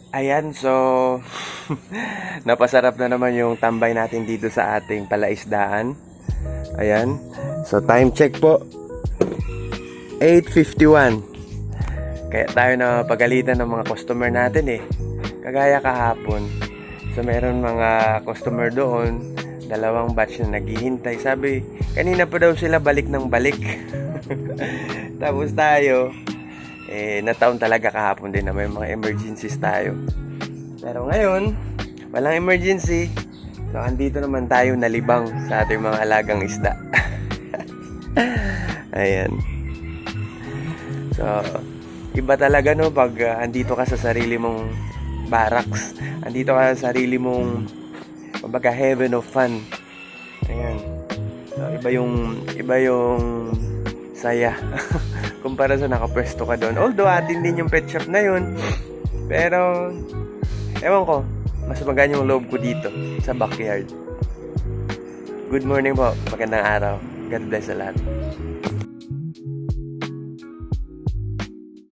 Ayan, so napasarap na naman yung tambay natin dito sa ating palaisdaan. Ayan. So time check po. 8:51. Kaya tayo na pagalitan ng mga customer natin eh. Kagaya kahapon. So meron mga customer doon, dalawang batch na naghihintay. Sabi, kanina pa daw sila balik ng balik. Tapos tayo, nataon talaga kahapon din na may mga emergencies tayo. Pero ngayon, walang emergency. So, andito naman tayo nalibang sa ating mga alagang isda. Ayan. So, iba talaga no pag andito ka sa sarili mong barracks. Andito ka sa sarili mong kumbaga heaven of fun. Ayan. So, iba yung saya. Kumpara sa nakapwesto ka doon. Although atin din yung pet shop na yun. Pero ewan ko, mas magaan yung loob ko dito sa backyard. Good morning po. Magandang araw. God bless sa lahat.